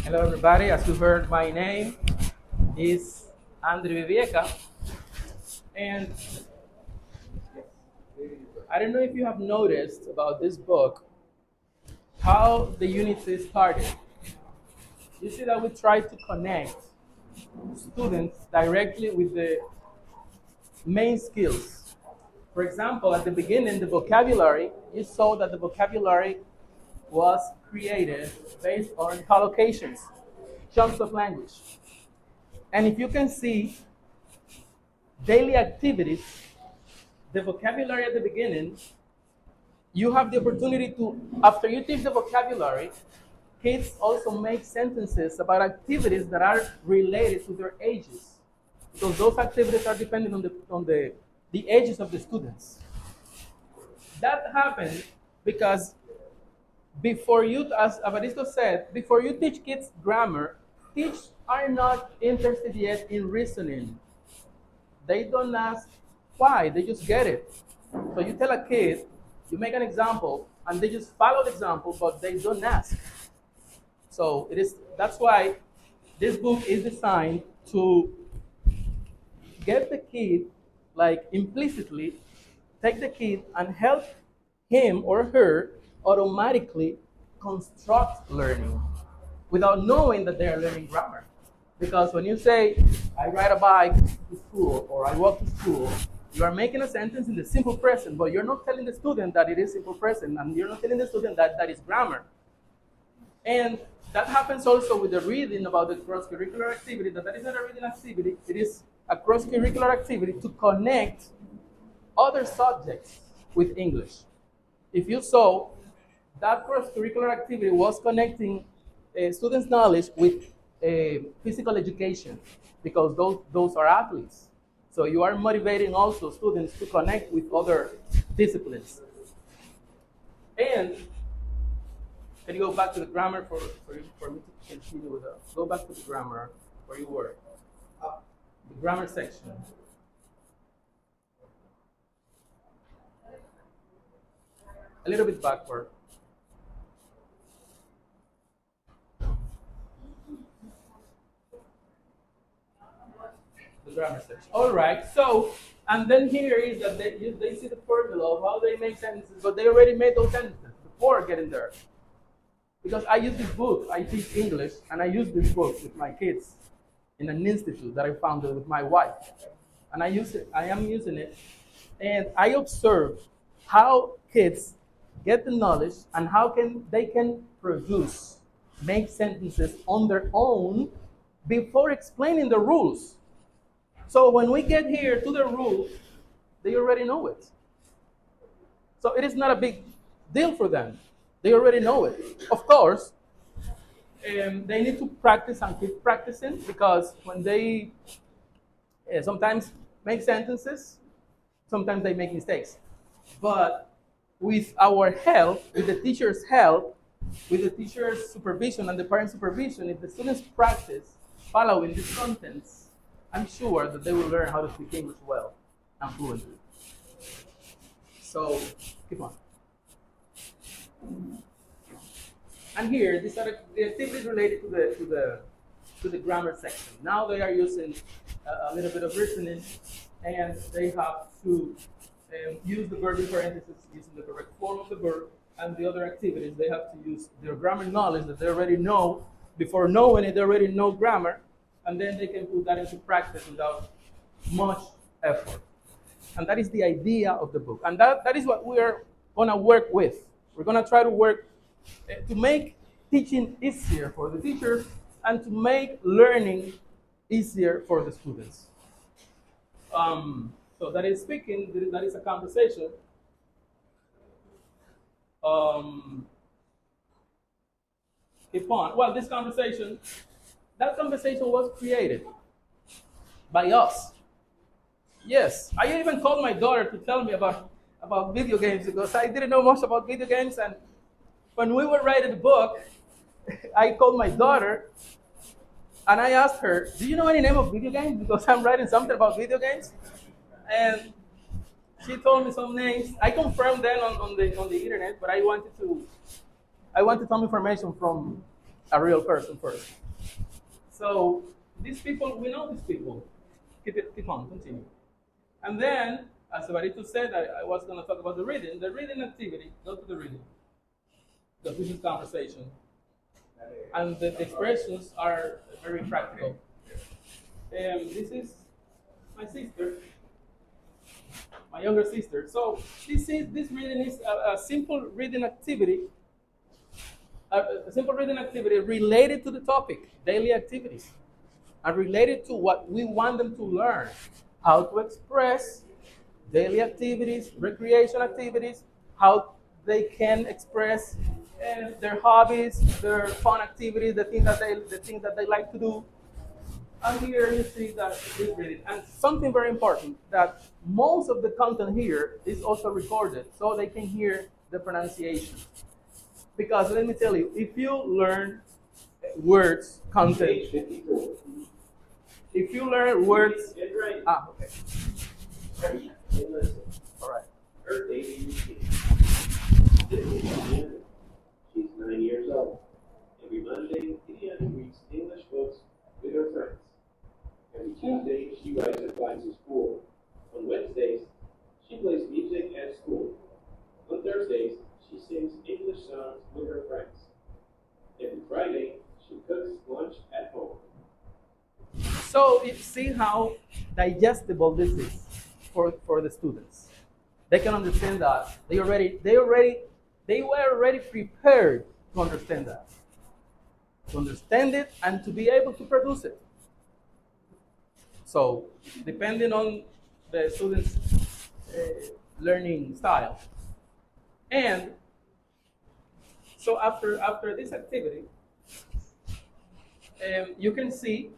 Hello, everybody. As you heard, my name is Andre Vivieca, and I don't know if you have noticed about this book how the unity started. You see that we try to connect students directly with the main skills. For example, at the beginning, the vocabulary, you saw that the vocabulary was created based on collocations, chunks of language. And if you can see, daily activities, the vocabulary at the beginning, you have the opportunity to, after you teach the vocabulary, kids also make sentences about activities that are related to their ages. Because those activities are dependent on the ages of the students. That happens because before you, as Avaristo said, before you teach kids grammar, kids are not interested yet in reasoning. They don't ask why, they just get it. So you tell a kid, you make an example, and they just follow the example, but they don't ask. So that's why this book is designed to get the kid, like implicitly, take the kid and help him or her automatically construct learning without knowing that they are learning grammar. Because when you say, I ride a bike to school or I walk to school, you are making a sentence in the simple present, but you're not telling the student that it is simple present, and you're not telling the student that that is grammar. And that happens also with the reading about the cross-curricular activity, that is not a reading activity, it is a cross-curricular activity to connect other subjects with English. If you saw, that cross-curricular activity was connecting students' knowledge with physical education, because those are athletes. So you are motivating also students to connect with other disciplines. And can you go back to the grammar for me to continue with go back to the grammar where you were. The grammar section. A little bit backward. The grammar section. All right. So, and then here is that they see the formula of how they make sentences, but they already made those sentences before getting there. Because I use this book, I teach English, and I use this book with my kids in an institute that I founded with my wife. And I am using it, and I observe how kids get the knowledge and how they can produce, make sentences on their own before explaining the rules. So when we get here to the rules, they already know it. So it is not a big deal for them. They already know it. Of course, they need to practice and keep practicing, because when they sometimes make sentences, sometimes they make mistakes. But with our help, with the teacher's help, with the teacher's supervision and the parent supervision, if the students practice following these contents, I'm sure that they will learn how to speak English well and fluently. So keep on. And here, these are the activities related to the grammar section. Now they are using a little bit of reasoning, and they have to use the verb in parentheses using the correct form of the verb, and the other activities they have to use their grammar knowledge that they already know. Before knowing it, they already know grammar, and then they can put that into practice without much effort. And that is the idea of the book. And that is what we are going to work with. We're going to try to work to make teaching easier for the teachers and to make learning easier for the students. So that is speaking, that is a conversation. Keep on. Well, this conversation, that conversation was created by us. Yes, I even called my daughter to tell me about video games, because I didn't know much about video games. And when we were writing the book, I called my daughter and I asked her, do you know any name of video games? Because I'm writing something about video games. And she told me some names. I confirmed them on the internet, but I wanted some information a real person first. So these people, we know these people. Keep on, continue. And then, as Barito said, I was going to talk about the reading. The reading activity, go to the reading, because this is conversation. And the expressions are very practical. This is my sister, my younger sister. So this reading is a simple reading activity, a simple reading activity related to the topic, daily activities, and related to what we want them to learn, how to express daily activities, recreation activities, how they can express their hobbies, their fun activities, the things that they like to do. And here you see that this reading. And something very important, that most of the content here is also recorded, so they can hear the pronunciation. Because let me tell you, if you learn words, content, if you learn words, okay. All right. Her daily routine. She's 9 years old. Every Monday, Indiana reads English books with her friends. Every Tuesday, she rides her bike to school. On Wednesdays, she plays music at school. On Thursdays, she sings English songs with her friends. Every Friday, she cooks lunch at home. So you see how digestible this is for the students. They can understand that. They were already prepared to understand that. To understand it and to be able to produce it. So, depending on the student's learning style. And so after this activity, you can see,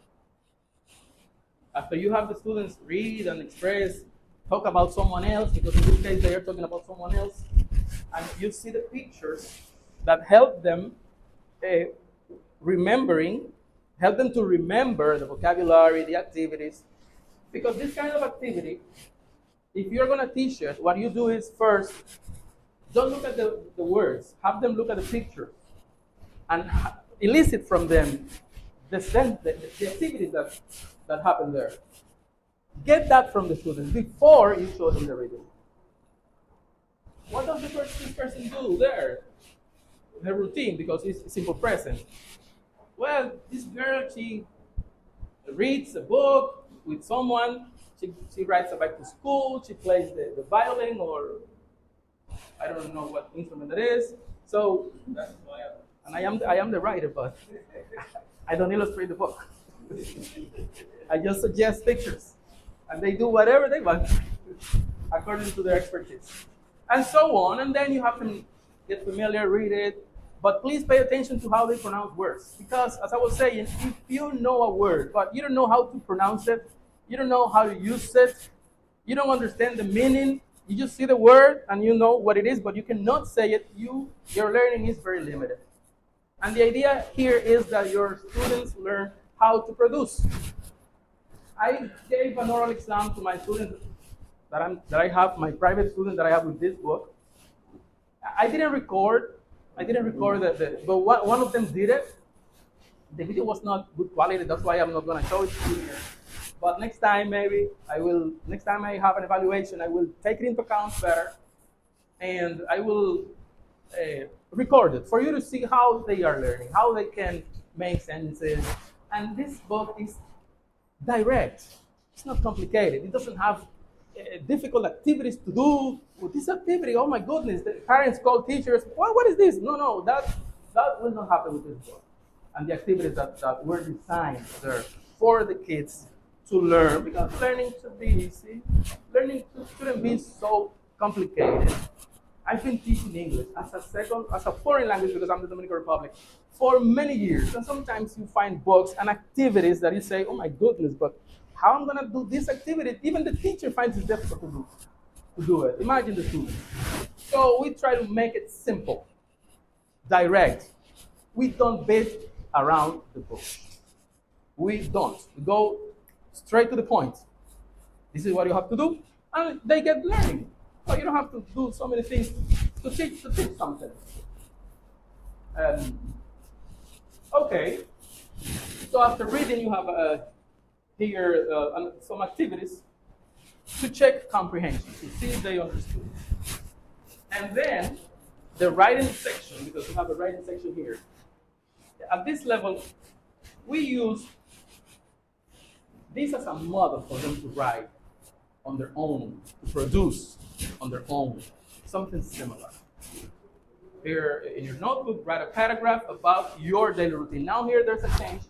after you have the students read and express, talk about someone else, because in this case they are talking about someone else, and you see the pictures that help them help them to remember the vocabulary, the activities. Because this kind of activity, if you're going to teach it, what you do is first, don't look at the words, have them look at the pictures and elicit from them the activities that happen there. Get that from the students before you show them the reading. What does this person do there? Her routine, because it's simple present. Well, this girl, she reads a book with someone, she rides a bike to school, she plays the violin, or I don't know what instrument it is. So, and I am the writer, but I don't illustrate the book. I just suggest pictures, and they do whatever they want according to their expertise, and so on. And then you have to get familiar, read it, but please pay attention to how they pronounce words, because as I was saying, if you know a word but you don't know how to pronounce it, you don't know how to use it, you don't understand the meaning, you just see the word and you know what it is, but you cannot say it, your learning is very limited. And the idea here is that your students learn how to produce. I gave an oral exam to my students that I have, my private student that I have with this book. I didn't record but one of them did it. The video was not good quality, that's why I'm not going to show it to you here. But next time next time I have an evaluation, I will take it into account better, and I will record it for you to see how they are learning, how they can make sentences. And this book is direct. It's not complicated. It doesn't have difficult activities to do. With this activity, oh my goodness, the parents call teachers, what is this? No, that will not happen with this book. And the activities that were designed there for the kids to learn, because learning should be easy. Learning shouldn't be so complicated. I've been teaching English as a foreign language, because I'm in the Dominican Republic, for many years. And sometimes you find books and activities that you say, oh my goodness, but how I'm going to do this activity? Even the teacher finds it difficult to do it. Imagine the students. So we try to make it simple, direct. We don't beat around the bush. We don't. We go straight to the point. This is what you have to do, and they get learning. So you don't have to do so many things to teach something. Okay, so after reading, you have here some activities to check comprehension, to see if they understood. And then the writing section, because we have a writing section here. At this level, we use this as a model for them to write on their own, to produce on their own, something similar. Here in your notebook, write a paragraph about your daily routine. Now here there's a change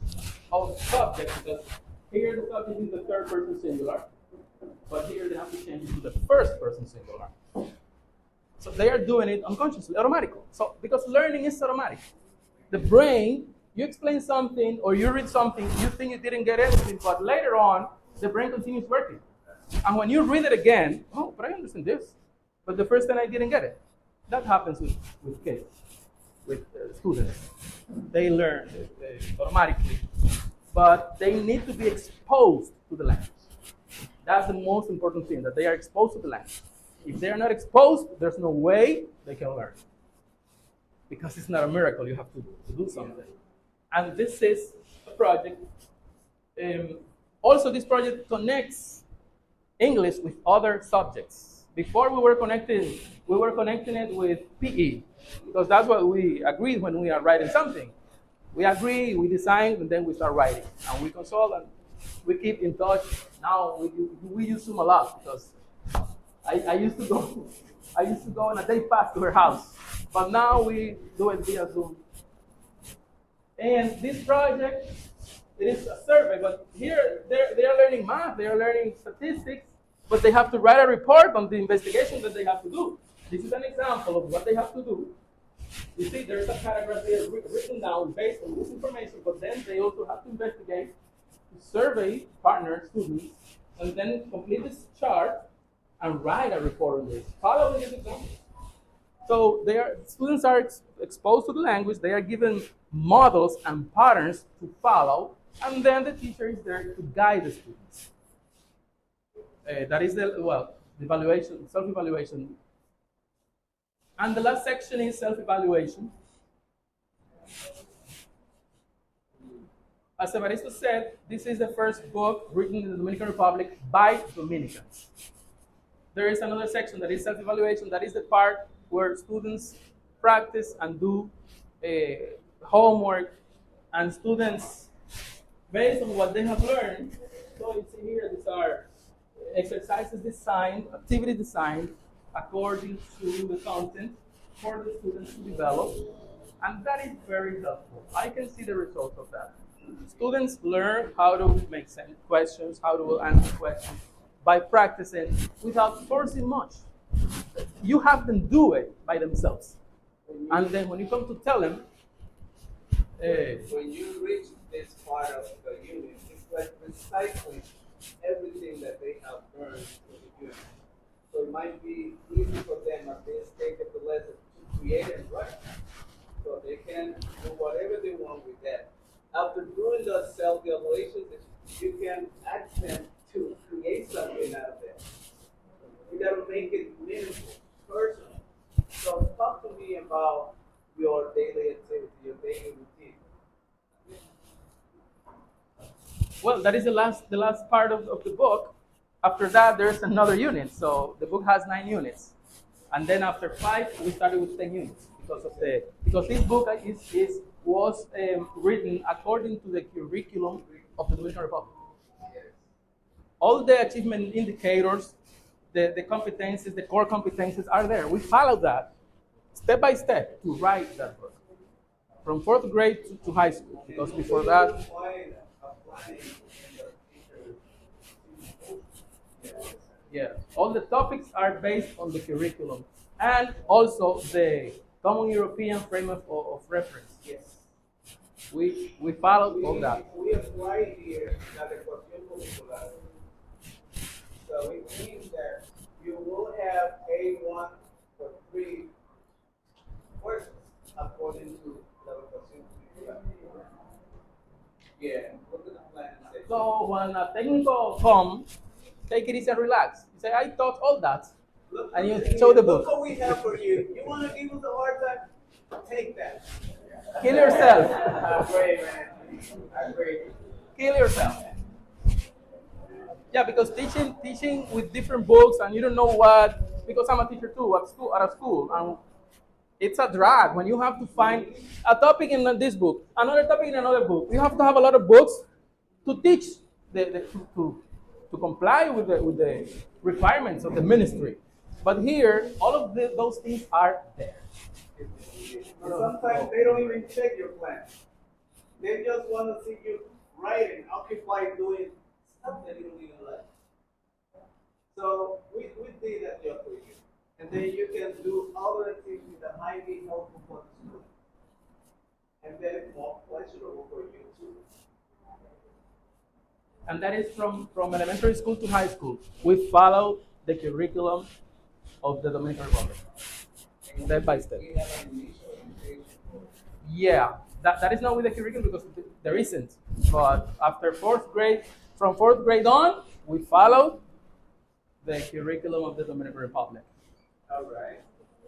of subject because here the subject is the third person singular, but here they have to change it to the first person singular. So they are doing it unconsciously, automatically. So because learning is automatic. The brain, you explain something or you read something, you think you didn't get anything, but later on, the brain continues working. And when you read it again, oh, but I understand this. But the first time I didn't get it. That happens with kids, with students. They learn automatically, but they need to be exposed to the language. That's the most important thing, that they are exposed to the language. If they are not exposed, there's no way they can learn. Because it's not a miracle, you have to do something. And this is a project. Also, this project connects English with other subjects. Before we were connecting it with PE, because that's what we agreed when we are writing something. We agree, we design, and then we start writing. And we consult, and we keep in touch. Now we use Zoom a lot, because I used to go on a day pass to her house. But now we do it via Zoom. And this project, it is a survey, but here they are learning math, they are learning statistics, but they have to write a report on the investigation that they have to do. This is an example of what they have to do. You see, there's a paragraph there written down based on this information, but then they also have to investigate, survey partners, students, and then complete this chart and write a report on this. Follow this example. So students are exposed to the language, they are given models and patterns to follow, and then the teacher is there to guide the students. That is the evaluation, self-evaluation. And the last section is self-evaluation. As Evaristo said, this is the first book written in the Dominican Republic by Dominicans. There is another section that is self-evaluation. That is the part where students practice and do homework, and students, based on what they have learned, so you see here, these are exercises designed, activity designed, according to the content for the students to develop, and that is very helpful. I can see the results of that. Students learn how to make questions, how to answer questions by practicing without forcing much. You have them do it by themselves. And then when you come to tell them, when you reach this part of the unit, it's like recycling everything that they have learned in the unit. So it might be easy for them at this stage of the lesson to create and write. So they can do whatever they want with that. After doing the self-evaluation, you can ask them to create something out of that. You gotta make it meaningful, personal. So talk to me about your daily activity, your daily routine. well, that is the last part of the book. After that, there's another unit. So the book has 9 units. And then after 5, we started with 10 units because this book was written according to the curriculum of the Dominican Republic. All the achievement indicators, the competencies, the core competencies are there. We follow that step by step to write that book from 4th grade to high school, because before that, yeah, all the topics are based on the curriculum and also the Common European Framework of Reference. Yes, we follow all that. We apply here la ecuación curricular. So it means that you will have A1 for 3 courses according to la ecuación curricular. Yeah, look at the plan and say. So when a technical comes, take it easy and relax. You say, I taught all that. Look, And you show the book. Look what we have for you. You want to give us a hard time? Take that. Kill yourself. Great, man. Great. Kill yourself. Yeah, because teaching with different books and you don't know what, because I'm a teacher too at a school, and it's a drag when you have to find a topic in this book, another topic in another book. You have to have a lot of books to teach to comply with the requirements of the ministry. But here, all of those things are there. Sometimes they don't even check your plan. They just want to see you writing, occupied doing stuff that you don't even like. So we did that job for you. And then you can do other activities that might be helpful for the student. And then more pleasurable for you too. And that is from elementary school to high school. We follow the curriculum of the Dominican Republic, step by step. We have an initial invitation for Yeah, that is not with the curriculum because there isn't. But after fourth grade, from fourth grade on, we follow the curriculum of the Dominican Republic. all right.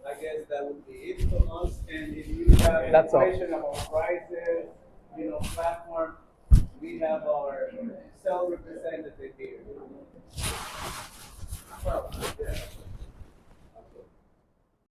I guess that would be it for us. And if you have That's all. information about prices, platform, we have our sales representative here.